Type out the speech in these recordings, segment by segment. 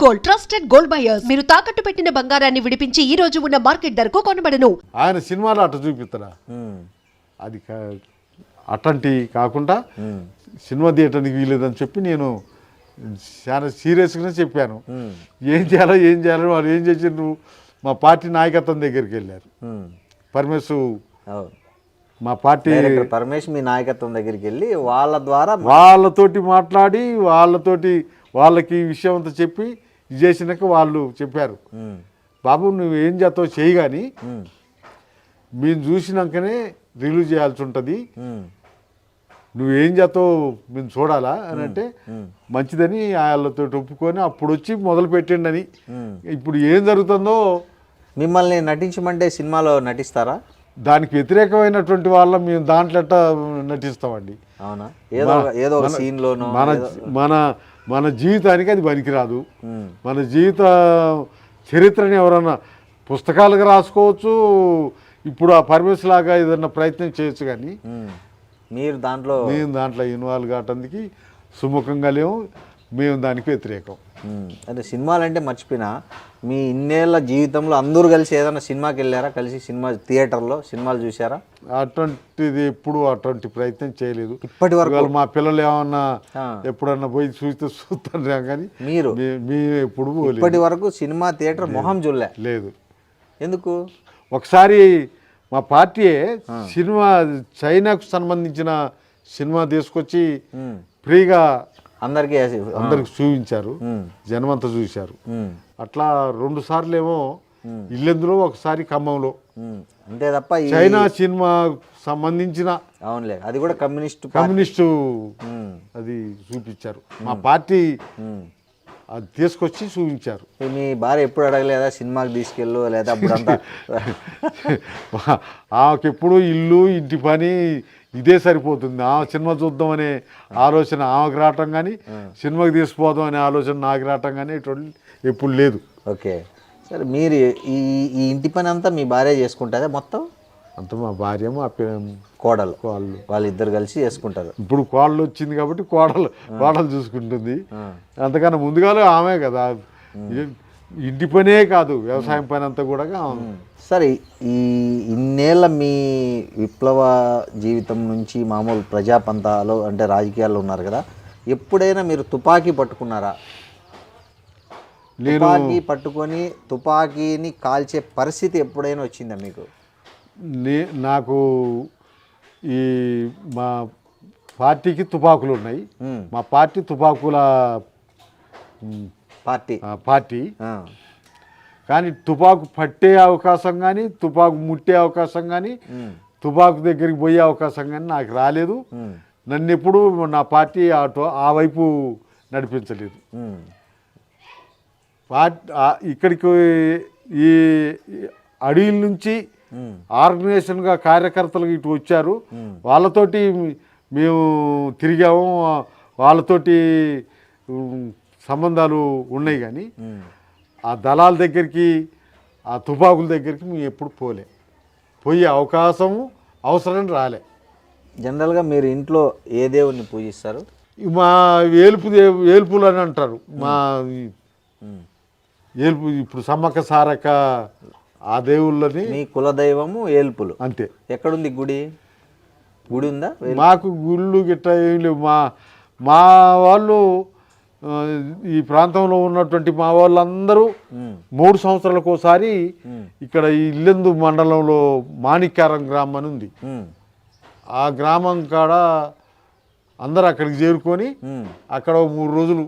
Gold, trusted gold buyers. మీరు తాకట్టు పెట్టిన బంగారాన్ని విడిపించి ఈ రోజు ఉన్న మార్కెట్ ధరకు కొనబడను. ఆయన సినిమాలో అట్ట చూపిస్తాడా? అది అట్లాంటి కాకుండా సినిమా థియేటర్కి వీలేదని చెప్పి నేను చాలా సీరియస్గానే చెప్పాను. ఏం చేయాలో వాళ్ళు ఏం చేసిండ్రు, మా పార్టీ నాయకత్వం దగ్గరికి వెళ్ళారు. పరమేశ్ మా పార్టీ పరమేశ్ మీ నాయకత్వం దగ్గరికి వెళ్ళి వాళ్ళ ద్వారా వాళ్ళతోటి మాట్లాడి వాళ్ళకి ఈ విషయం అంతా చెప్పి ఇది చేసినాక వాళ్ళు చెప్పారు, బాబు నువ్వు ఏం చేస్తావు చేయి, కానీ మేము చూసినాకనే రిలీజ్ చేయాల్సి ఉంటుంది, నువ్వేం చేస్తావు మేము చూడాలా అని అంటే మంచిదని వాళ్ళతో ఒప్పుకొని అప్పుడు వచ్చి మొదలు పెట్టండి అని. ఇప్పుడు ఏం జరుగుతుందో మిమ్మల్ని నటించమంటే సినిమాలో నటిస్తారా? దానికి వ్యతిరేకమైనటువంటి వాళ్ళ మేము దాంట్లో ఎట్టా నటిస్తామండి. అవునా? ఏదో ఒక సీన్లోనో మన జీవితానికి అది పనికిరాదు. మన జీవిత చరిత్రని ఎవరన్నా పుస్తకాలుగా రాసుకోవచ్చు, ఇప్పుడు ఆ పరమేశ్ లాగా ఏదన్నా ప్రయత్నం చేయొచ్చు, కానీ మేము దాంట్లో ఇన్వాల్వ్ కావటానికి సుముఖంగా లేవు, మేము దానికి వ్యతిరేకం. అంటే సినిమాలు అంటే మర్చిపోయినా మీ ఇన్నేళ్ళ జీవితంలో అందరూ కలిసి ఏదైనా సినిమాకి వెళ్ళారా? కలిసి సినిమా థియేటర్లో సినిమాలు చూసారా? అటువంటిది ఎప్పుడు అటువంటి ప్రయత్నం చేయలేదు ఇప్పటి వరకు. మా పిల్లలు ఏమన్నా ఎప్పుడన్నా పోయి చూస్తాను, కానీ మీరు ఎప్పుడు ఇప్పటి వరకు సినిమా థియేటర్ మొహం చూడలే? లేదు. ఎందుకు? ఒకసారి మా పార్టీ సినిమా చైనాకు సంబంధించిన సినిమా తీసుకొచ్చి ఫ్రీగా అందరికి చూపించారు, జనమంతా చూశారు. అట్లా 2 సార్లు ఏమో ఇల్లెందులో, ఒకసారి ఖమ్మంలో, అంతే తప్ప చైనా సినిమా సంబంధించిన అవునులే అది కూడా కమ్యూనిస్టు అది చూపించారు. మా పార్టీ అది తీసుకొచ్చి చూపించారు. మీ భార్య ఎప్పుడు అడగలేదా సినిమాకి తీసుకెళ్ళు లేదా? అప్పుడంతా ఆమెకెప్పుడు ఇల్లు ఇంటి పని ఇదే సరిపోతుంది. ఆ సినిమా చూద్దాం అనే ఆలోచన ఆమెకు రావటం కానీ, సినిమాకి తీసుకుపోదాం అనే ఆలోచన నాకు రావటం కానీ ఇటువంటి ఎప్పుడు లేదు. ఓకే, సరే. మీరు ఈ ఇంటి పని అంతా మీ భార్య చేసుకుంటుందా మొత్తం? అంత మా భార్య మా కోడలు వాళ్ళిద్దరు కలిసి చేసుకుంటారు. ఇప్పుడు కోడలు వచ్చింది కాబట్టి కోడలు చూసుకుంటుంది. అంతకన్నా ముందుగానే ఆమె కదా, ఇంటి పనే కాదు వ్యవసాయం పని అంతా కూడా. సరే, ఈ ఇన్నేళ్ళ మీ విప్లవ జీవితం నుంచి మామూలు ప్రజాపంతాలో అంటే రాజకీయాల్లో ఉన్నారు కదా, ఎప్పుడైనా మీరు తుపాకీ పట్టుకున్నారా? తుపాకీ పట్టుకొని తుపాకీని కాల్చే పరిస్థితి ఎప్పుడైనా వచ్చిందా మీకు? నాకు ఈ మా పార్టీకి తుపాకులు ఉన్నాయి. మా పార్టీ తుపాకుల పార్టీ కానీ తుపాకు పట్టే అవకాశం కానీ, తుపాకు ముట్టే అవకాశం కానీ, తుపాకు దగ్గరికి పోయే అవకాశం కానీ నాకు రాలేదు. నన్ను ఎప్పుడు నా పార్టీ ఆ వైపు నడిపించలేదు. ఇక్కడికి ఈ అడవుల నుంచి ఆర్గనైజేషన్గా కార్యకర్తలు ఇటు వచ్చారు, వాళ్ళతోటి మేము తిరిగాము, వాళ్ళతోటి సంబంధాలు ఉన్నాయి, కానీ ఆ దళాల దగ్గరికి ఆ తుపాకుల దగ్గరికి మేము ఎప్పుడు పోయే అవసరం రాలే. జనరల్గా మీరు ఇంట్లో ఏ దేవుణ్ణి పూజిస్తారు? మా ఏల్పులు అని అంటారు. మా ఏల్పు ఇప్పుడు సమ్మక్క సారక్క ఆ దేవుళ్ళని. మీ కులదైవము ఏల్పులు అంతే. ఎక్కడుంది గుడి ఉందా? మాకు గుళ్ళు గిట్ట ఏం లేవు. మా వాళ్ళు ఈ ప్రాంతంలో ఉన్నటువంటి మా వాళ్ళందరూ 3 సంవత్సరాలకు ఒకసారి ఇక్కడ ఈ ఇల్లెందు మండలంలో మాణిక్యారం గ్రామం అని ఉంది, ఆ గ్రామం కాడ అందరూ అక్కడికి చేరుకొని అక్కడ 3 రోజులు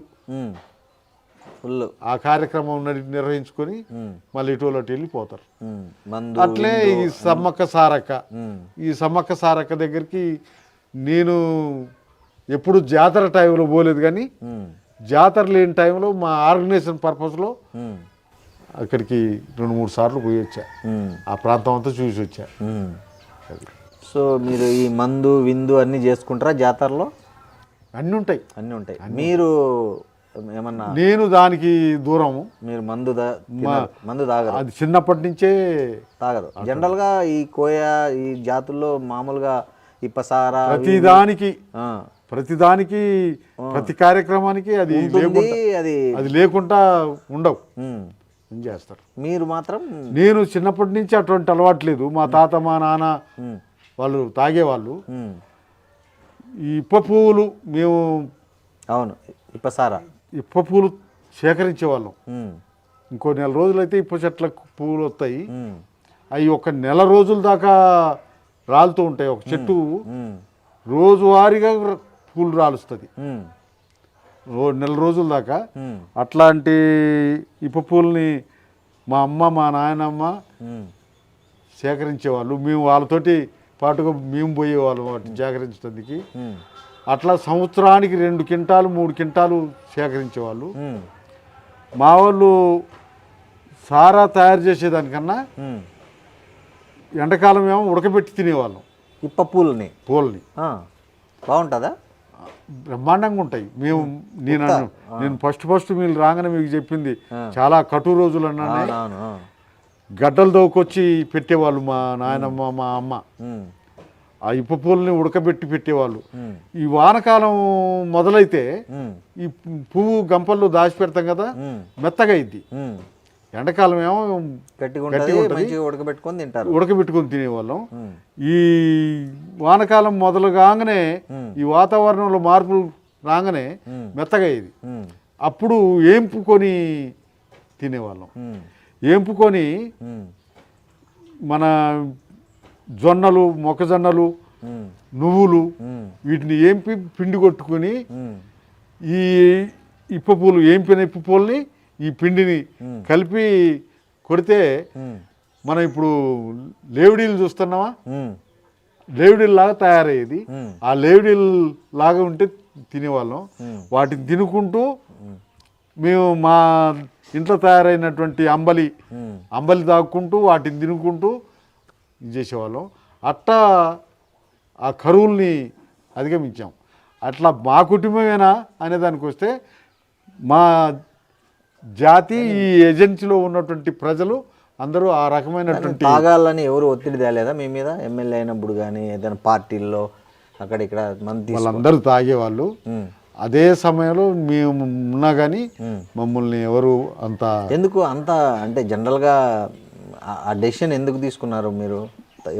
ఫుల్ ఆ కార్యక్రమం నిర్వహించుకొని మళ్ళీ ఇటువలటి వెళ్ళిపోతారు. అట్లే ఈ సమ్మక్క సారక్క దగ్గరికి నేను ఎప్పుడు జాతర టైంలో పోలేదు, కానీ జాతర లేని టైంలో మా ఆర్గనైజేషన్ పర్పస్లో అక్కడికి 2-3 సార్లు పోయి వచ్చా, ఆ ప్రాంతం అంతా చూసి వచ్చా. సో మీరు ఈ మందు విందు అన్నీ చేసుకుంటారా జాతరలో? అన్నీ ఉంటాయి. మీరు ఏమన్నా? నేను దానికి దూరము. మీరు మందు తాగరు? అది చిన్నప్పటి నుంచే తాగరు. జనరల్గా ఈ కోయ ఈ జాతుల్లో మామూలుగా ఇప్పసారా ప్రతిదానికి ప్రతిదానికి ప్రతి కార్యక్రమానికి అది ఉంటుంది, లేకుండా అది అది లేకుండా ఉండవు ఉమ్. ఏం చేస్తారు. మీరు మాత్రం నేను చిన్నప్పటి నుంచి అటువంటి అలవాటు లేదు. మా తాత మా నాన్న ఉమ్, వాళ్ళు తాగేవాళ్ళు. ఉమ్. ఈ ఇప్ప పువ్వులు మేము అవును ఇప్పసారా ఇప్ప పువ్వులు సేకరించేవాళ్ళం. ఉమ్, ఇంకో నెల రోజులైతే ఇప్ప చెట్లకు పువ్వులు వస్తాయి. ఉమ్, అవి ఒక నెల రోజుల దాకా రాలుతూ ఉంటాయి. ఒక చెట్టు ఉమ్, రోజువారీగా పూలు రాలుస్తుంది ఉమ్, నెల రోజుల దాకా. ఉమ్, అట్లాంటి ఇప్ప పూలని మా అమ్మ మా నాయనమ్మ ఉమ్, సేకరించేవాళ్ళు. మేము వాళ్ళతోటి పాటుగా మేము పోయేవాళ్ళం వాటిని సేకరించడానికి. ఉమ్, అట్లా సంవత్సరానికి 2 క్వింటాలు 3 క్వింటాలు సేకరించేవాళ్ళు. ఉమ్, మా వాళ్ళు సారా తయారు చేసేదానికన్నా ఉమ్. ఎండాకాలం ఏమో ఉడకబెట్టి తినేవాళ్ళం ఇప్ప పూలని పూలని. బాగుంటుందా? బ్రహ్మాండంగా ఉంటాయి. నేను ఫస్ట్ మీరు రాగానే మీకు చెప్పింది చాలా కటు రోజులు అన్నానే. అవును. గడ్డలు దోకొచ్చి పెట్టేవాళ్ళు మా నాయనమ్మ మా అమ్మ. ఉమ్, ఆ ఇప్ప పూలని ఉడకబెట్టి పెట్టేవాళ్ళు. ఉమ్, ఈ వానకాలం మొదలైతే ఉమ్, ఈ పువ్వు గంపల్లో దాచి పెడతాం కదా, ఉమ్, మెత్తగా అయింది. ఉమ్. ఎండాకాలం ఏమో గట్టిగా గట్టిగా ఉంటుంది, ఉంటుంది. మంచిగా ఉడకబెట్టుకొని తింటారు. ఉడకబెట్టుకొని తినేవాళ్ళం. ఉమ్, ఈ వానకాలం మొదలు కాగానే ఈ వాతావరణంలో మార్పులు రాగానే మెత్తగా అయ్యేది. ఉమ్, అప్పుడు ఏంపుకొని తినేవాళ్ళం. ఉమ్, ఏంపుకొని ఉమ్, మన జొన్నలు మొక్కజొన్నలు ఉమ్, నువ్వులు ఉమ్, వీటిని ఏంపి పిండి కొట్టుకొని ఉమ్, ఈ ఇప్ప పూలు ఏంపిన ఇప్ప పూలని ఈ పిండిని కలిపి కొడితే ఉమ్, మనం ఇప్పుడు లేవిడీలు చూస్తున్నామా, ఉమ్, లేవిడీలు లాగా తయారయ్యేది. ఉమ్, ఆ లేవిడీలు లాగా ఉంటే తినేవాళ్ళం. ఉమ్, వాటిని తినుకుంటూ మేము మా ఇంట్లో తయారైనటువంటి ఉమ్, అంబలి తాగుకుంటూ వాటిని తినుకుంటూ ఇది చేసేవాళ్ళం. అట్టా ఆ కరువుల్ని అధిగమించాం. అట్లా మా కుటుంబమేనా అనే దానికి వస్తే మా జాతి ఈ ఏజెన్సీలో ఉన్నటువంటి ప్రజలు అందరూ ఆ రకమైనటువంటి తాగాలని ఎవరు ఒత్తిడి తేలేదా మీ మీద? ఎమ్మెల్యే అయినప్పుడు కానీ ఏదైనా పార్టీల్లో అక్కడ ఇక్కడ మంది వాళ్ళందరూ తాగేవాళ్ళు. అదే సమయంలో మేము ఉన్నా కానీ మమ్మల్ని ఎవరు అంత ఎందుకు అంత అంటే జనరల్గా ఆ డెసిషన్ ఎందుకు తీసుకున్నారు మీరు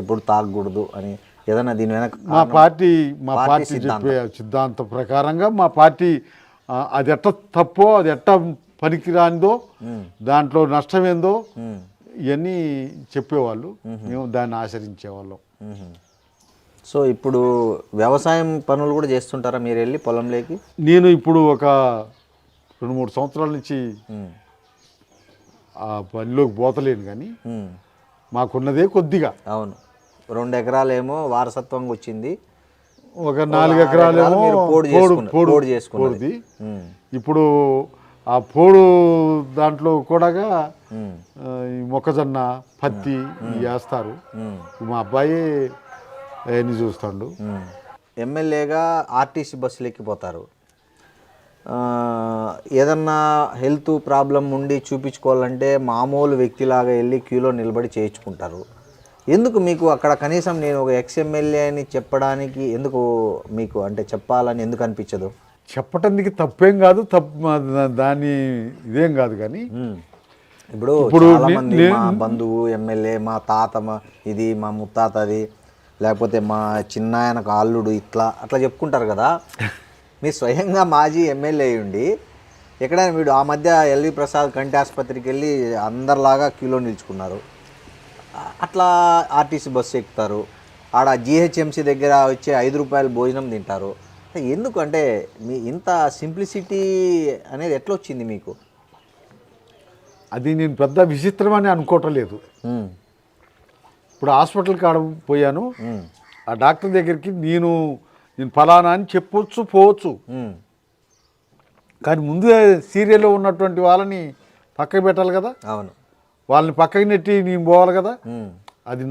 ఎప్పుడు తాగకూడదు అని? ఏదైనా దీని వెనక మా పార్టీ చెప్పే సిద్ధాంతం ప్రకారంగా మా పార్టీ అది ఎట్ట తప్పో అది ఎట్ట పనికిరానిదో దాంట్లో నష్టమేందో ఇవన్నీ చెప్పేవాళ్ళు. మేము దాన్ని ఆచరించేవాళ్ళం. సో ఇప్పుడు వ్యవసాయం పనులు కూడా చేస్తుంటారా మీరు వెళ్ళి పొలంలోకి? నేను ఇప్పుడు ఒక 2-3 సంవత్సరాల నుంచి ఆ పనిలోకి పోతలేను కానీ మాకున్నదే కొద్దిగా. అవును, 2 ఎకరాలేమో వారసత్వంగా వచ్చింది, ఒక 4 ఎకరాలేమో పోడు చేసుకున్నది. ఇప్పుడు ఆ పోడు దాంట్లో కూడా ఈ మొక్కజొన్న పత్తి ఇవి వేస్తారు. మా అబ్బాయి అవన్నీ చూస్తాడు. ఎమ్మెల్యేగా ఆర్టీసీ బస్సులు ఎక్కిపోతారు. ఏదన్నా హెల్త్ ప్రాబ్లం ఉండి చూపించుకోవాలంటే మామూలు వ్యక్తిలాగా వెళ్ళి క్యూలో నిలబడి చేయించుకుంటారు. ఎందుకు మీకు అక్కడ కనీసం నేను ఒక ఎక్స్ఎమ్మెల్యే అని చెప్పడానికి ఎందుకు మీకు అంటే చెప్పాలని ఎందుకు అనిపించదు? చెప్పటానికి తప్పేం కాదు, దాన్ని ఇదేం కాదు. కానీ ఇప్పుడు చాలా మంది మా బంధువు ఎమ్మెల్యే, మా తాత ఇది మా ముత్తాతది, లేకపోతే మా చిన్నాయనకు అల్లుడు అట్లా చెప్పుకుంటారు కదా. మీరు స్వయంగా మాజీ ఎమ్మెల్యే అయ్యుండి ఎక్కడైనా మీరు ఆ మధ్య ఎల్వి ప్రసాద్ కంటి ఆసుపత్రికి వెళ్ళి అందరిలాగా క్యూలో నిల్చుకున్నారు. అట్లా ఆర్టీసీ బస్సు ఎక్కుతారు, ఆడ జిహెచ్ఎంసీ దగ్గర వచ్చే 5 రూపాయల భోజనం తింటారు. ఎందుకు అంటే మీ ఇంత సింప్లిసిటీ అనేది ఎట్లా వచ్చింది మీకు? అది నేను పెద్ద విచిత్రమని అనుకోవటం లేదు. ఇప్పుడు హాస్పిటల్కి ఆడ పోయాను, ఆ డాక్టర్ దగ్గరికి నేను ఫలానా అని చెప్పొచ్చు పోవచ్చు. కానీ ముందు సీరియల్లో ఉన్నటువంటి వాళ్ళని పక్కకి పెట్టాలి కదా. అవును, వాళ్ళని పక్కకి నెట్టి నేను పోవాలి కదా. అది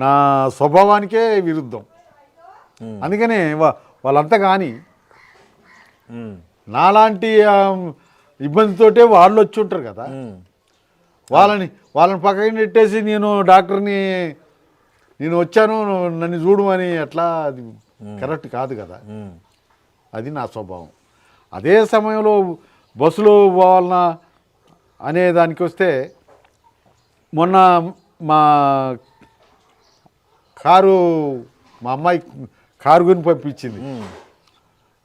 నా స్వభావానికే విరుద్ధం. అందుకనే వాళ్ళంతా కానీ నాలాంటి ఇబ్బందితోటే వాళ్ళు వచ్చి ఉంటారు కదా. వాళ్ళని పక్కకి నెట్టేసి నేను డాక్టర్ని నేను వచ్చాను నన్ను చూడమని ఎట్లా అది కరెక్ట్ కాదు కదా. ఉమ్. అది నా స్వభావం. అదే సమయంలో బస్సులో పోవాలన్నా అనే దానికి వస్తే మొన్న మా మా అమ్మాయి కారు కొని పంపించింది.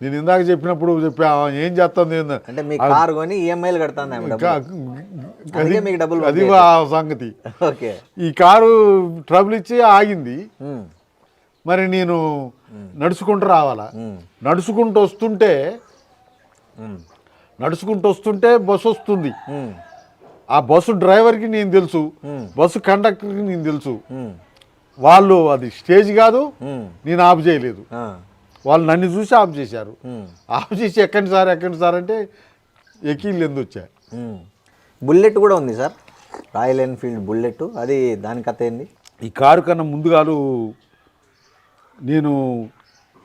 నేను ఇందాక చెప్పినప్పుడు చెప్పా ఏం చేస్తుంది అంటే మీ కారు కొని ఈఎంఐలు కడతాను మీకు డబ్బులు అది ఆ సంగతి. ఓకే. ఈ కారు ట్రబుల్ ఇచ్చి ఆగింది. మరి నేను నడుచుకుంటూ రావాలా. నడుచుకుంటూ వస్తుంటే బస్సు వస్తుంది. ఆ బస్సు డ్రైవర్కి నేను తెలుసు, బస్సు కండక్టర్కి నేను తెలుసు. వాళ్ళు అది స్టేజ్ కాదు, నేను ఆఫ్ చేయలేదు. వాళ్ళు నన్ను చూసి ఆఫ్ చేశారు. ఆఫ్ చేసి ఎక్కండి సార్ అంటే ఎక్కిళ్ళు ఎందుకు వచ్చా. బుల్లెట్ కూడా ఉంది సార్, రాయల్ ఎన్ఫీల్డ్ బుల్లెట్. అది దాని కథ ఏంది? ఈ కారు కన్నా ముందుగాలు నేను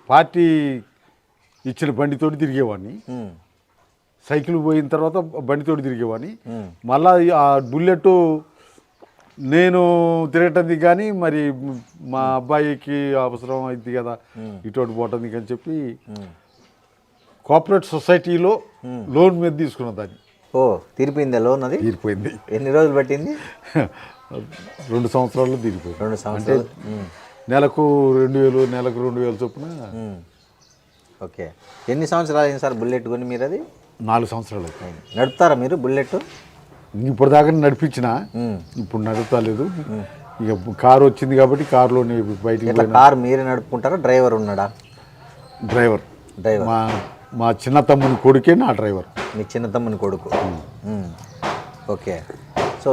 పార్టీ ఇచ్చిన బండితోటి తిరిగేవాడిని. సైకిల్ పోయిన తర్వాత బండితోటి తిరిగేవాడిని. మళ్ళా ఆ బుల్లెట్ నేను తిరగటానికి కానీ మరి మా అబ్బాయికి అవసరం అయింది కదా ఇటువంటి పోవటానికి అని చెప్పి కోఆపరేటివ్ సొసైటీలో లోన్ మీద తీసుకున్న దాన్ని. ఓ, తీరిపోయిందా లోన్? అది తీరిపోయింది. ఎన్ని రోజులు పట్టింది? 2 సంవత్సరాల్లో తీరిపోయింది. 2 సంవత్సరాలు. నెలకు 2000 నెలకు 2000 చొప్పున. ఓకే. ఎన్ని సంవత్సరాలు అయింది సార్ బుల్లెట్ కొని మీరు? అది 4 సంవత్సరాలు అయింది. నడుపుతారా మీరు బుల్లెట్? ఇప్పుడు దాకా నడిపించిన, ఇప్పుడు నడుపుతలేదు. ఇక కారు వచ్చింది కాబట్టి కారులోనే బయటికి. కారు మీరే నడుపుకుంటారా? డ్రైవర్ ఉన్నాడా? డ్రైవర్ మా చిన్న తమ్ముని కొడుకే నా డ్రైవర్. మీ చిన్న తమ్ముని కొడుకు. ఓకే. సో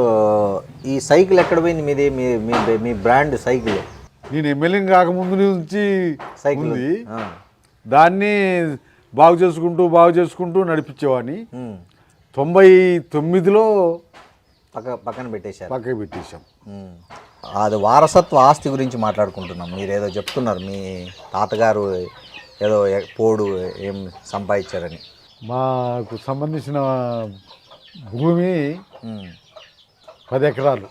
ఈ సైకిల్ ఎక్కడ పోయింది మీది? మీ బ్రాండ్ సైకిల్? నేను ఎమ్మెల్యే కాకముందు నుంచి సైకిల్ ఉంది. దాన్ని బాగు చేసుకుంటూ నడిపించేవాడిని. 99లో పక్కన పెట్టేశారు. పక్కకి పెట్టేశాం. అది వారసత్వ ఆస్తి గురించి మాట్లాడుకుంటున్నాం. మీరు ఏదో చెప్తున్నారు, మీ తాతగారు ఏదో పోడు ఏం సంపాదించారని. మాకు సంబంధించిన భూమి 10 ఎకరాలు.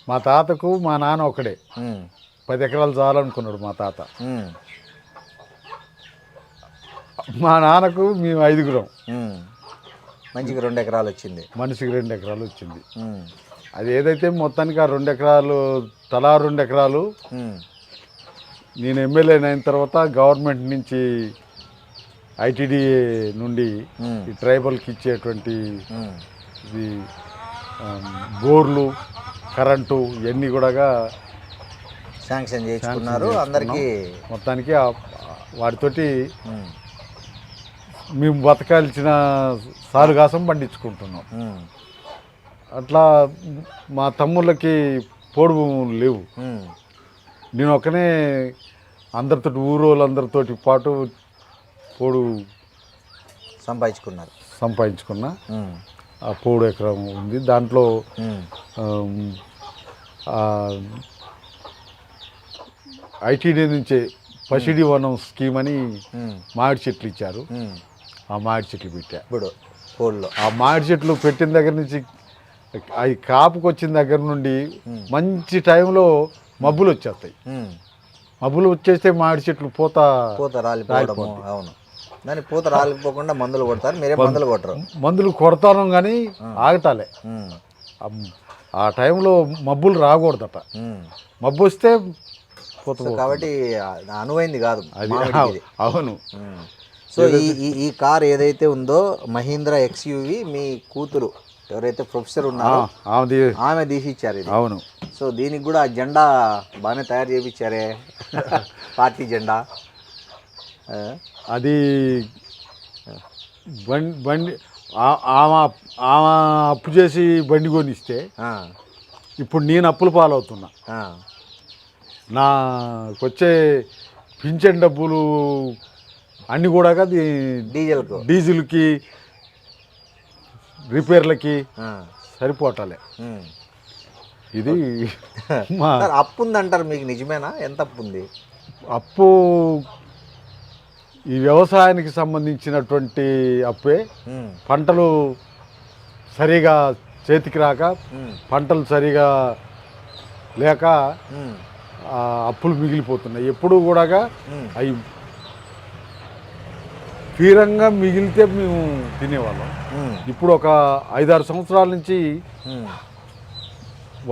మా తాతకు మా నాన్న ఒకడే 10 ఎకరాలు చాలనుకున్నాడు మా తాత. మా నాన్నకు మేము 5గురం. మంచిగా 2 ఎకరాలు వచ్చింది. మనిషికి 2 ఎకరాలు వచ్చింది. అది ఏదైతే మొత్తానికి ఆ 2 ఎకరాలు, తలా 2 ఎకరాలు నేను ఎమ్మెల్యే అయిన తర్వాత గవర్నమెంట్ నుంచి ఐటీడీఏ నుండి ఈ ట్రైబల్కి ఇచ్చేటువంటి ఇది బోర్లు, కరెంటు ఇవన్నీ కూడా శాంక్షన్ చేసుకున్నారు అందరికీ. మొత్తానికి వాటితోటి మేము బతకాల్సిన సాలుగాసం పండించుకుంటున్నాం. అట్లా మా తమ్ముళ్ళకి పోడు భూములు లేవు. నేను ఒక్కనే అందరితోటి ఊరోళ్ళందరితోటి పాటు పోడు సంపాదించుకున్నా. ఆ పోడు ఎకరం ఉంది. దాంట్లో ఐటీడీ నుంచే పసిడి వనం స్కీమ్ అని మామిడి చెట్లు ఇచ్చారు. ఆ మామిడి చెట్లు పెట్టా. ఇప్పుడు పోల్లో ఆ మామిడి చెట్లు పెట్టిన దగ్గర నుంచి అవి కాపుకి వచ్చిన దగ్గర నుండి మంచి టైంలో మబ్బులు వచ్చేస్తాయి. మబ్బులు వచ్చేస్తే మామిడి చెట్లు పూత రాలిపోవడము. అవును, దాని పూత రాలిపోకుండా మందులు కొడతారు. మీరే మందులు కొట్టరు? మందులు కొడతాను కానీ ఆగటాలే. ఆ టైంలో మబ్బులు రాకూడదట. మబ్బు వస్తే కాబట్టి అనువైంది కాదు. అవును. సో ఈ కార్ ఏదైతే ఉందో మహీంద్రా XUV మీ కూతురు ఎవరైతే ప్రొఫెసర్ ఉన్నారో ఆమె తీసిచ్చారు ఇది. అవును. సో దీనికి కూడా జెండా బాగానే తయారు చేయించారే, పార్టీ జెండా. అది బండి ఆమె అప్పు చేసి బండి కొనిస్తే ఇప్పుడు నేను అప్పుల పాలవుతున్నా. నాకొచ్చే పింఛన్ డబ్బులు అన్నీ కూడా డీజిల్కి రిపేర్లకి సరిపోవటాలే. ఇది అప్పు ఉందంటారు, మీకు నిజమేనా? ఎంత అప్పు ఉంది? అప్పు ఈ వ్యవసాయానికి సంబంధించినటువంటి అప్పే. పంటలు సరిగా చేతికి రాక, పంటలు సరిగా లేక ఆ అప్పులు మిగిలిపోతున్నాయి. ఎప్పుడు కూడా అవి తీరంగా మిగిలితే మేము తినేవాళ్ళం. ఇప్పుడు ఒక 5-6 సంవత్సరాల నుంచి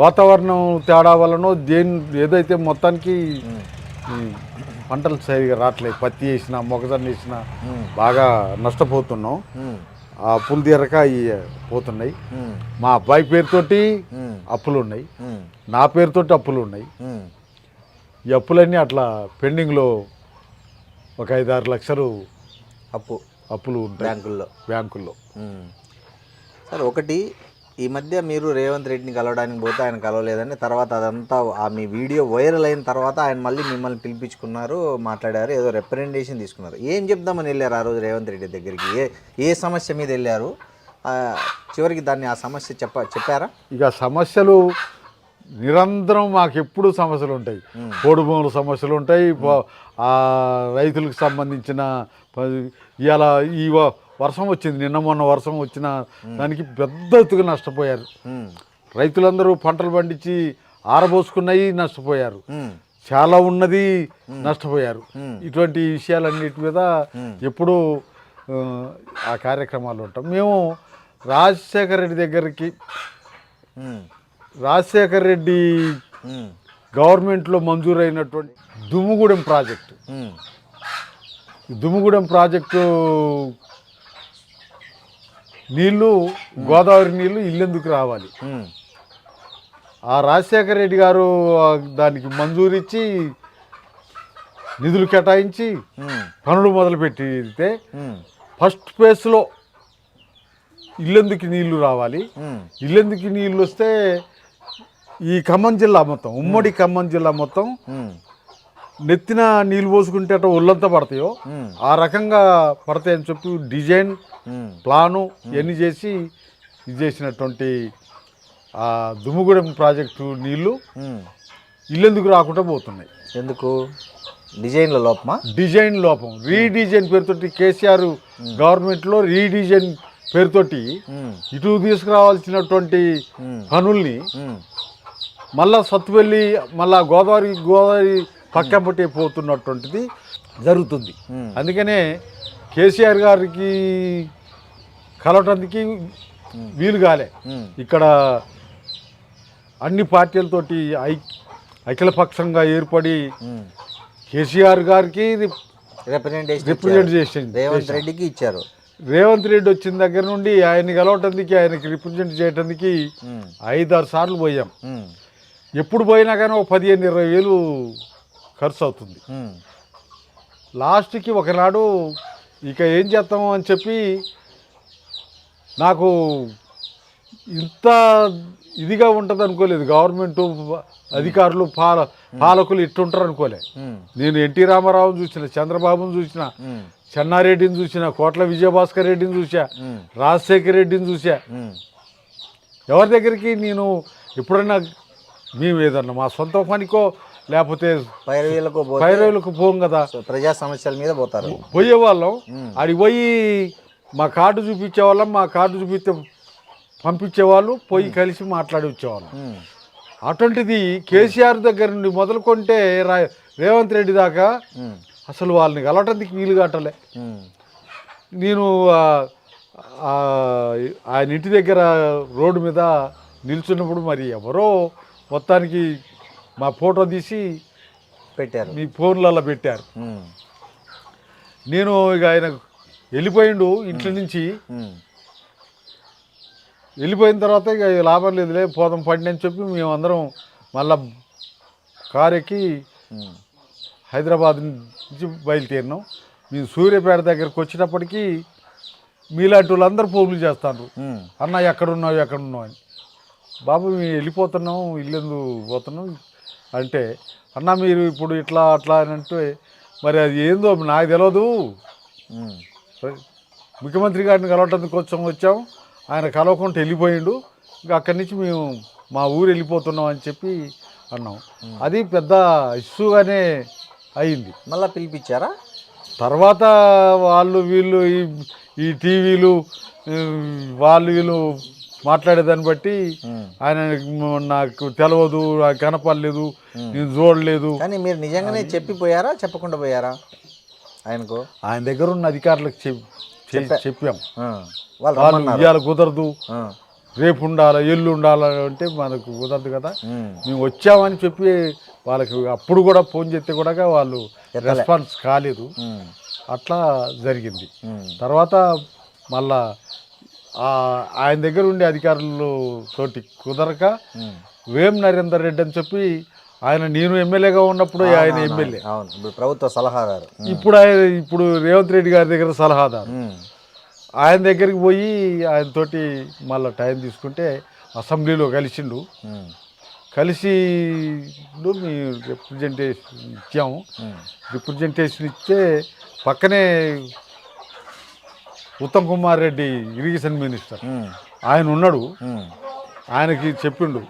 వాతావరణం తేడా వలన ఏదైతే మొత్తానికి ఈ పంటలు సరిగా రావట్లేదు. పత్తి వేసినా మొక్కజొన్న వేసినా బాగా నష్టపోతున్నాం. ఆ అప్పులు తీరక అవి పోతున్నాయి. మా అబ్బాయి పేరుతోటి అప్పులు ఉన్నాయి, నా పేరుతోటి అప్పులు ఉన్నాయి. ఈ అప్పులన్నీ అట్లా పెండింగ్లో ఒక 5-6 లక్షలు అప్పులు ఉంటాయి బ్యాంకుల్లో. సార్, ఒకటి ఈ మధ్య మీరు రేవంత్ రెడ్డిని కలవడానికి పోతే ఆయన కలవలేదని, తర్వాత అదంతా మీ వీడియో వైరల్ అయిన తర్వాత ఆయన మళ్ళీ మిమ్మల్ని పిలిపించుకున్నారు, మాట్లాడారు, ఏదో రిప్రజెంటేషన్ తీసుకున్నారు. ఏం చెప్దామని వెళ్ళారు ఆ రోజు రేవంత్ రెడ్డి దగ్గరికి? ఏ సమస్య మీద వెళ్ళారు? చివరికి ఆ సమస్య చెప్పారా? ఇక సమస్యలు నిరంతరం మాకు ఎప్పుడు సమస్యలు ఉంటాయి. పోడు భూముల సమస్యలు ఉంటాయి, రైతులకు సంబంధించిన ఇవాళ ఈ వర్షం వచ్చింది, నిన్న మొన్న వర్షం వచ్చిన దానికి పెద్ద ఎత్తుగా నష్టపోయారు రైతులందరూ. పంటలు పండించి ఆరబోసుకున్నాయి, నష్టపోయారు. చాలా ఉన్నది, నష్టపోయారు. ఇటువంటి విషయాలన్నిటి మీద ఎప్పుడూ ఆ కార్యక్రమాలు ఉంటాం. మేము రాజశేఖర రెడ్డి దగ్గరికి, రాజశేఖర రెడ్డి గవర్నమెంట్లో మంజూరైనటువంటి దుమ్ముగూడెం ప్రాజెక్టు నీళ్లు, గోదావరి నీళ్లు ఇల్లెందుకు రావాలి? ఆ రాజశేఖర రెడ్డి గారు దానికి మంజూరిచ్చి నిధులు కేటాయించి పనులు మొదలుపెట్టితే ఫస్ట్ ఫేజ్లో ఇల్లెందుకు నీళ్లు రావాలి. ఇల్లెందుకు నీళ్లు వస్తే ఈ ఖమ్మం జిల్లా మొత్తం, ఉమ్మడి ఖమ్మం జిల్లా మొత్తం నెత్తిన నీళ్ళు పోసుకుంటే అట్లా ఒళ్ళంతా పడతాయో ఆ రకంగా పడతాయని చెప్పి డిజైన్ ప్లాను ఇవన్నీ చేసి ఇది చేసినటువంటి ఆ దుమ్ముగూడెం ప్రాజెక్టు నీళ్లు ఇల్లెందుకు రాకుండా పోతున్నాయి. ఎందుకు? డిజైన్ల లోపమా? డిజైన్ లోపం. రీడిజైన్ పేరుతోటి కేసీఆర్ గవర్నమెంట్లో రీడిజైన్ పేరుతోటి ఇటు తీసుకురావాల్సినటువంటి పనుల్ని మళ్ళా సత్తువెల్లి, మళ్ళా గోదావరి పక్కంపట్టి పోతున్నటువంటిది జరుగుతుంది. అందుకనే కేసీఆర్ గారికి కలవటానికి వీలు కాలే. ఇక్కడ అన్ని పార్టీలతోటి అఖిలపక్షంగా ఏర్పడి కేసీఆర్ గారికి రిప్రజెంటేషన్ రేవంత్ రెడ్డికి ఇచ్చారు. రేవంత్ రెడ్డి వచ్చిన దగ్గర నుండి ఆయన్ని కలవటానికి, ఆయనకి రిప్రజెంట్ చేయడానికి 5-6 సార్లు పోయాం. ఎప్పుడు పోయినా కానీ ఒక 15-20 వేలు ఖర్చు అవుతుంది. లాస్ట్కి ఒకనాడు ఇక ఏం చేస్తాము అని చెప్పి, నాకు ఇంత ఇదిగా ఉంటుంది అనుకోలేదు. గవర్నమెంట్ అధికారులు పాలకులు ఇట్టుంటారు అనుకోలే. నేను ఎన్టీ రామారావుని చూసిన, చంద్రబాబుని చూసిన, చెన్నారెడ్డిని చూసిన, కోట్ల విజయభాస్కర్ రెడ్డిని చూసా, రాజశేఖర్ రెడ్డిని చూసా. ఎవరి దగ్గరికి నేను ఎప్పుడన్నా మేము ఏదన్నా మా సొంత పనికో లేకపోతే పైరవీలకు పోం కదా, ప్రజా సమస్యల మీద పోయేవాళ్ళం. ఆడికి పోయి మా కార్డు చూపించేవాళ్ళం, మా కార్డు చూపిస్తే పంపించేవాళ్ళు, పోయి కలిసి మాట్లాడి వచ్చేవాళ్ళం. అటువంటిది కేసీఆర్ దగ్గర నుండి మొదలుకొంటే రేవంత్ రెడ్డి దాకా అసలు వాళ్ళని కలవటానికి వీలు కావట్లే. నేను ఆయన ఇంటి దగ్గర రోడ్డు మీద నిల్చున్నప్పుడు మరి ఎవరో మొత్తానికి మా ఫోటో తీసి పెట్టారు, మీ ఫోన్లలో పెట్టారు. నేను ఇక ఆయన వెళ్ళిపోయిండు ఇంట్లో నుంచి. వెళ్ళిపోయిన తర్వాత ఇక లాభం లేదులే, పోదాం పండి అని చెప్పి మేమందరం మళ్ళా కారు ఎక్కి హైదరాబాద్ నుంచి బయలుదేరినాం. మేము సూర్యాపేట దగ్గరకు వచ్చేటప్పటికి మీలాంటి వాళ్ళందరూ ఫోన్లు చేస్తాను, అన్న ఎక్కడున్నావు అని. బాబు మేము వెళ్ళిపోతున్నాం, ఇల్లెందు పోతున్నాం అంటే, అన్న మీరు ఇప్పుడు ఇట్లా అట్లా అని అంటే, మరి అది ఏందో నాకు తెలియదు, ముఖ్యమంత్రి గారిని కలవటానికి వచ్చాము, ఆయన కలవకుండా వెళ్ళిపోయిండు, ఇంకా అక్కడి నుంచి మేము మా ఊరు వెళ్ళిపోతున్నాం అని చెప్పి అన్నాం. అది పెద్ద ఇష్యూగానే అయింది. మళ్ళీ పిలిపించారా? తర్వాత వాళ్ళు వీళ్ళు ఈ టీవీలు వాళ్ళు వీళ్ళు మాట్లాడేదాన్ని బట్టి ఆయన నాకు తెలియదు, నాకు కనపడలేదు, నేను చూడలేదు. కానీ మీరు నిజంగానే చెప్పిపోయారా, చెప్పకుండా పోయారా ఆయనకు? ఆయన దగ్గర ఉన్న అధికారులకు చెప్పాం. వాళ్ళు వాళ్ళు ఇవాళ కుదరదు, రేపు ఉండాలి, ఎల్లు ఉండాలి అంటే మనకు కుదరదు కదా. మేము వచ్చామని చెప్పి వాళ్ళకి అప్పుడు కూడా ఫోన్ చేస్తే కూడా వాళ్ళు రెస్పాన్స్ కాలేదు. అట్లా జరిగింది. తర్వాత మళ్ళా ఆయన దగ్గర ఉండే అధికారులు తోటి కుదరక వేం నరేందర్ రెడ్డి అని చెప్పి ఆయన, నేను ఎమ్మెల్యేగా ఉన్నప్పుడు ఆయన ఎమ్మెల్యే, ప్రభుత్వ సలహాదారు, ఇప్పుడు రేవంత్ రెడ్డి గారి దగ్గర సలహాదారు, ఆయన దగ్గరికి పోయి ఆయనతోటి మళ్ళీ టైం తీసుకుంటే అసెంబ్లీలో కలిసిండు. కలిసి మీ రిప్రజెంటేషన్ ఇచ్చాము. రిప్రజెంటేషన్ ఇస్తే పక్కనే ఉత్తమ్ కుమార్ రెడ్డి ఇరిగేషన్ మినిస్టర్ ఆయన ఉన్నాడు. ఆయనకి చెప్పిండు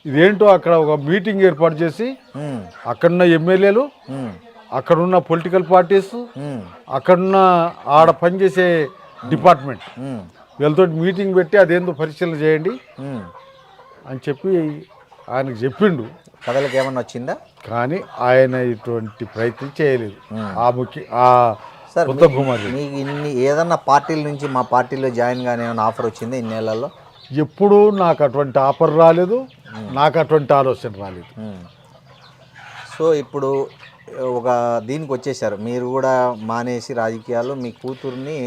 ఇదేంటో అక్కడ ఒక మీటింగ్ ఏర్పాటు చేసి అక్కడున్న ఎమ్మెల్యేలు, అక్కడున్న పొలిటికల్ పార్టీస్, అక్కడున్న ఆడ పనిచేసే డిపార్ట్మెంట్ వీళ్ళతో మీటింగ్ పెట్టి అదేందో పరిశీలన చేయండి అని చెప్పి ఆయనకు చెప్పిండు. కథలకు ఏమన్నా వచ్చిందా? కానీ ఆయన ఇటువంటి ప్రయత్నం చేయలేదు. ఉత్తమ్ కుమార్ మీకు ఇన్ని ఏదన్నా పార్టీల నుంచి మా పార్టీలో జాయిన్ కానీ ఏమైనా ఆఫర్ వచ్చిందా ఇన్నేళ్లలో? ఎప్పుడూ నాకు అటువంటి ఆఫర్ రాలేదు, నాకు అటువంటి ఆలోచన రాలేదు. సో ఇప్పుడు ఒక దీనికి వచ్చేసారు, మీరు కూడా మానేసి రాజకీయాల్లో మీ కూతుర్ని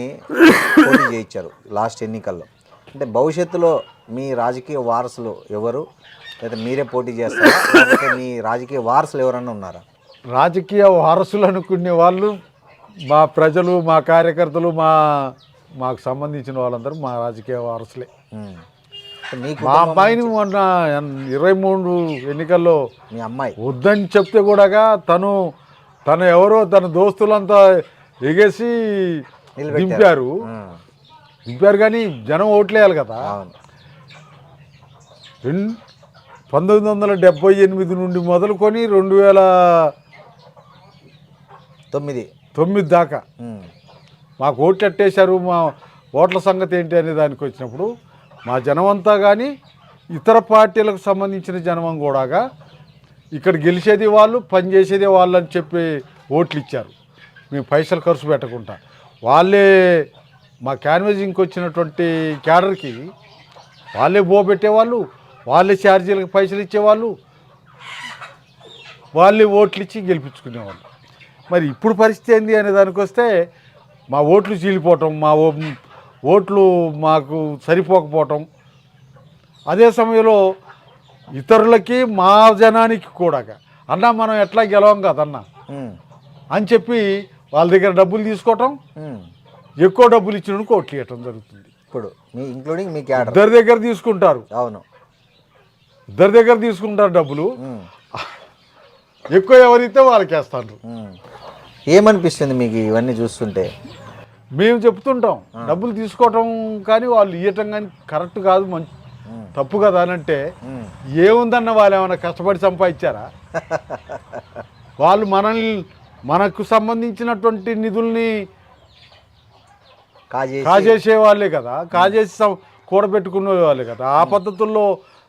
పోటీ చేయించారు లాస్ట్ ఎన్నికల్లో. అంటే భవిష్యత్తులో మీ రాజకీయ వారసులు ఎవరు, లేదా మీరే పోటీ చేస్తారా, లేకపోతే మీ రాజకీయ వారసులు ఎవరన్నా ఉన్నారా? రాజకీయ వారసులు అనుకునే వాళ్ళు మా ప్రజలు, మా కార్యకర్తలు, మాకు సంబంధించిన వాళ్ళందరూ మా రాజకీయ వారసులే. మా అమ్మాయిని మొన్న 23 ఎన్నికల్లో మీ అమ్మాయి వద్దని చెప్తే కూడా తను ఎవరో తన దోస్తులంతా ఎగేసి దింపారు కానీ జనం ఓట్లేయాలి కదా. 1978 నుండి మొదలుకొని 2009 దాకా మాకు ఓట్లు ఎట్టేశారు. మా ఓట్ల సంగతి ఏంటి అనే దానికి వచ్చినప్పుడు మా జనమంతా కానీ ఇతర పార్టీలకు సంబంధించిన జనం కూడా ఇక్కడ గెలిచేది వాళ్ళు, పనిచేసేది వాళ్ళు అని చెప్పి ఓట్లు ఇచ్చారు. మేము పైసలు ఖర్చు పెట్టకుండా వాళ్ళే మా క్యాన్వేజింగ్కి వచ్చినటువంటి క్యాడర్కి వాళ్ళే పెట్టేవాళ్ళు, వాళ్ళే ఛార్జీలకు పైసలు ఇచ్చేవాళ్ళు, వాళ్ళే ఓట్లు ఇచ్చి గెలిపించుకునేవాళ్ళు. మరి ఇప్పుడు పరిస్థితి ఏంది అనే దానికి వస్తే మా ఓట్లు చీలిపోవటం, మా ఓట్లు మాకు సరిపోకపోవటం, అదే సమయంలో ఇతరులకి మా జనానికి కూడా అన్నా మనం ఎట్లా గెలవం కదన్నా అని చెప్పి వాళ్ళ దగ్గర డబ్బులు తీసుకోవటం, ఎక్కువ డబ్బులు ఇచ్చినప్పుడు ఓట్లు ఇవ్వటం జరుగుతుంది. ఇప్పుడు ఇంక్లూడింగ్ మీ క్యాడర్ ఇద్దరి దగ్గర తీసుకుంటారు. అవును, ఇద్దరి దగ్గర తీసుకుంటారు డబ్బులు. ఎక్కువ ఎవరైతే వాళ్ళకి వేస్తారు. ఏమనిపిస్తుంది మీకు ఇవన్నీ చూస్తుంటే? మేము చెప్తుంటాం డబ్బులు తీసుకోవటం కానీ వాళ్ళు ఇవ్వటం కానీ కరెక్ట్ కాదు, మంచి తప్పు కదా అని అంటే ఏముందన్న వాళ్ళు ఏమైనా కష్టపడి సంపాదించారా? వాళ్ళు మనకు సంబంధించినటువంటి నిధుల్ని కాజేసే వాళ్ళే కదా, కాజేసి కూడబెట్టుకునే వాళ్ళే కదా, ఆ పద్ధతుల్లో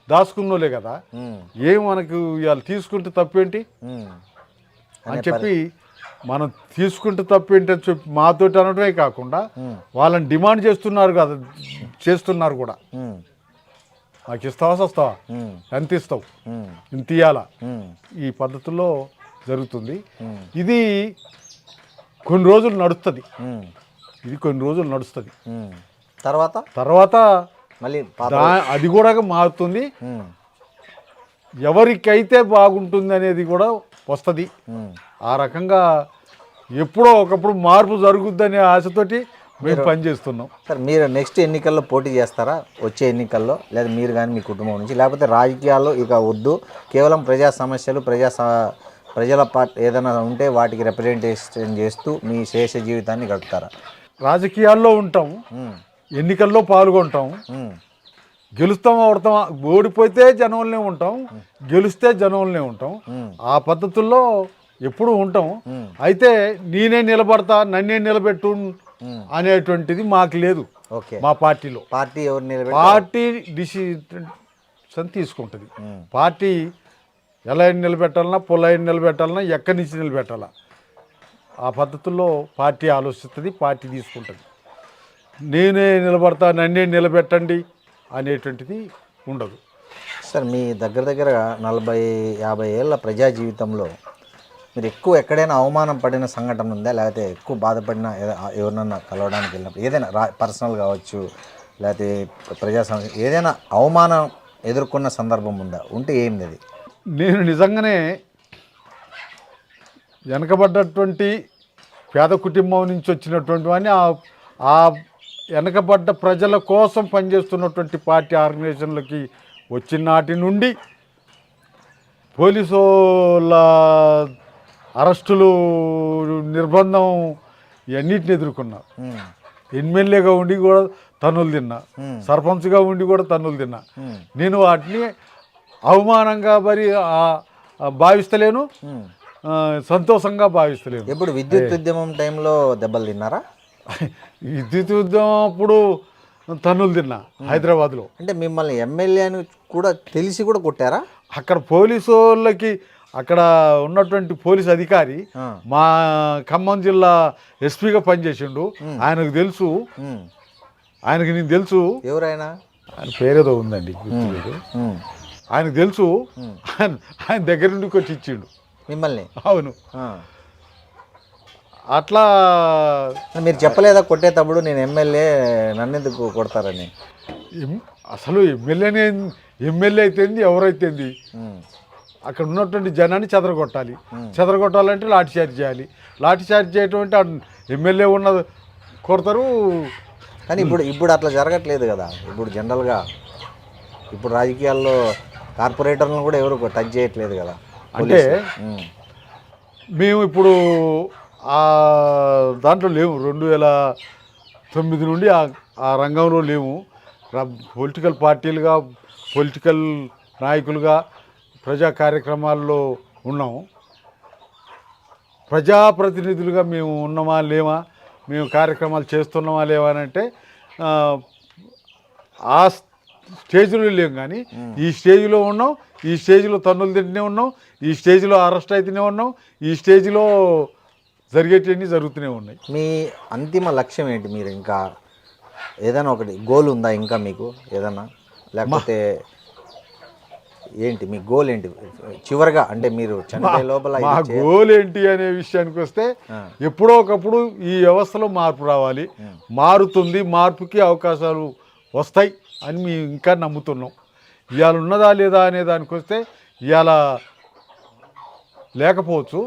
దాచుకున్నోలే కదా. ఏం మనకు ఇవాళ తీసుకుంటే తప్పేంటి అని చెప్పి మనం తీసుకుంటే తప్పేంటి అని చెప్పి మాతోటి అనడమే కాకుండా వాళ్ళని డిమాండ్ చేస్తున్నారు కూడా. నాకు ఇస్తావా వస్తావా, ఎంత ఇస్తావు, ఇంత ఇయ్యాలా, ఈ పద్ధతుల్లో జరుగుతుంది. ఇది కొన్ని రోజులు నడుస్తుంది. తర్వాత మళ్ళీ అది కూడా మారుతుంది. ఎవరికైతే బాగుంటుంది అనేది కూడా వస్తుంది. ఆ రకంగా ఎప్పుడో ఒకప్పుడు మార్పు జరుగుద్దనే ఆశతోటి మేము పనిచేస్తున్నాం. సార్, మీరు నెక్స్ట్ ఎన్నికల్లో పోటీ చేస్తారా? వచ్చే ఎన్నికల్లో, లేదా మీరు కానీ మీ కుటుంబం నుంచి, లేకపోతే రాజకీయాల్లో ఇక వద్దు, కేవలం ప్రజా సమస్యలు, ప్రజల ఏదైనా ఉంటే వాటికి రిప్రజెంటేషన్ చేస్తూ మీ శేష జీవితాన్ని గడుపుతారా? రాజకీయాల్లో ఉంటాం, ఎన్నికల్లో పాల్గొంటాం, గెలుస్తాం ఓడతాం. ఓడిపోతే జనంలోనే ఉంటాం, గెలిస్తే జనంలోనే ఉంటాం. ఆ పద్ధతుల్లో ఎప్పుడు ఉంటాం. అయితే నేనే నిలబడతా, నన్నే నిలబెట్టు అనేటువంటిది మాకు లేదు. ఓకే. మా పార్టీలో. పార్టీ ఎవరు నిలబెట్టి పార్టీ డిసిషన్ తీసుకుంటుంది. పార్టీ ఎలా నిలబెట్టాలన్నా, పొలైన్ నిలబెట్టాలన్నా, ఎక్కడి నుంచి నిలబెట్టాలా, ఆ పద్ధతుల్లో పార్టీ ఆలోచిస్తుంది, పార్టీ తీసుకుంటుంది. నేనే నిలబడతా, నన్నే నిలబెట్టండి అనేటువంటిది ఉండదు. సార్ మీ దగ్గర 40-50 ఏళ్ళ ప్రజా జీవితంలో మీరు ఎక్కువ ఎక్కడైనా అవమానం పడిన సంఘటన ఉందా, లేకపోతే ఎక్కువ బాధపడిన ఎవరినన్నా కలవడానికి వెళ్ళినప్పుడు ఏదైనా పర్సనల్ కావచ్చు, లేకపోతే ఏదైనా అవమానం ఎదుర్కొన్న సందర్భం ఉందా? ఉంటే ఏంది అది? నేను నిజంగానే వెనకబడ్డటువంటి పేద కుటుంబం నుంచి వచ్చినటువంటి వాడిని, ఆ వెనకబడ్డ ప్రజల కోసం పనిచేస్తున్నటువంటి పార్టీ ఆర్గనైజేషన్లకి వచ్చిన నాటి నుండి పోలీసుల అరెస్టులు, నిర్బంధం ఇవన్నిటిని ఎదుర్కొన్నా. ఎమ్మెల్యేగా ఉండి కూడా తన్నులు తిన్నా, సర్పంచ్గా ఉండి కూడా తన్నులు తిన్నా. నేను వాటిని అవమానంగా మరి భావిస్తలేను, సంతోషంగా భావిస్తలేను. ఇప్పుడు విద్యుత్ ఉద్యమం టైంలో దెబ్బలు తిన్నారా? విద్యుత్ ఉద్యమం అప్పుడు తన్నులు తిన్నా హైదరాబాద్లో. అంటే మిమ్మల్ని ఎమ్మెల్యే అని కూడా తెలిసి కూడా కొట్టారా? అక్కడ పోలీసు వాళ్ళకి, అక్కడ ఉన్నటువంటి పోలీస్ అధికారి మా ఖమ్మం జిల్లా ఎస్పీగా పనిచేసిండు. ఆయనకు తెలుసు, ఆయనకి నేను తెలుసు. ఎవరైనా? ఆయన పేరేదో ఉందండి, గుర్తులేదు. ఆయనకు తెలుసు, ఆయన దగ్గర నుండి కొట్టి ఇచ్చిండు మిమ్మల్ని. అవును. అట్లా మీరు చెప్పలేదా కొట్టేటప్పుడు నేను ఎమ్మెల్యే, నన్ను ఎందుకు కొడతారని? అసలు ఎమ్మెల్యే అయితేంది, ఎవరైతేంది, అక్కడ ఉన్నటువంటి జనాన్ని చెదరగొట్టాలి. చెదరగొట్టాలంటే లాఠీ చార్జ్ చేయాలి. లాఠీ చార్జ్ చేయటం ఎమ్మెల్యే ఉన్న కొడతారు. కానీ ఇప్పుడు అట్లా జరగట్లేదు కదా. ఇప్పుడు జనరల్గా ఇప్పుడు రాజకీయాల్లో కార్పొరేటర్లను కూడా ఎవరు టచ్ చేయట్లేదు కదా. అంటే మేము ఇప్పుడు దాంట్లో లేవు. 2009 నుండి ఆ రంగంలో లేవు. పొలిటికల్ పార్టీలుగా, పొలిటికల్ నాయకులుగా ప్రజా కార్యక్రమాల్లో ఉన్నాము. ప్రజాప్రతినిధులుగా మేము ఉన్నామా లేవా, మేము కార్యక్రమాలు చేస్తున్నామా లేవా అని అంటే ఆ స్టేజ్లో లేవు. కానీ ఈ స్టేజ్లో ఉన్నాం, ఈ స్టేజ్లో తన్నులు తింటూనే ఉన్నాం, ఈ స్టేజ్లో అరెస్ట్ అయితేనే ఉన్నాం, ఈ స్టేజ్లో జరిగేటివన్నీ జరుగుతూనే ఉన్నాయి. మీ అంతిమ లక్ష్యం ఏంటి? మీరు ఇంకా ఏదైనా ఒకటి గోల్ ఉందా ఇంకా మీకు ఏదన్నా? లేకపోతే ఏంటి మీ గోల్ ఏంటి చివరిగా? అంటే మీరు చనిపోయే లోపల మా గోల్ ఏంటి అనే విషయానికి వస్తే, ఎప్పుడో ఒకప్పుడు ఈ వ్యవస్థలో మార్పు రావాలి. మారుతుంది, మార్పుకి అవకాశాలు వస్తాయి అని మేము ఇంకా నమ్ముతున్నాం. ఇవాళ ఉన్నదా లేదా అనే దానికి వస్తే ఇవాళ లేకపోవచ్చు.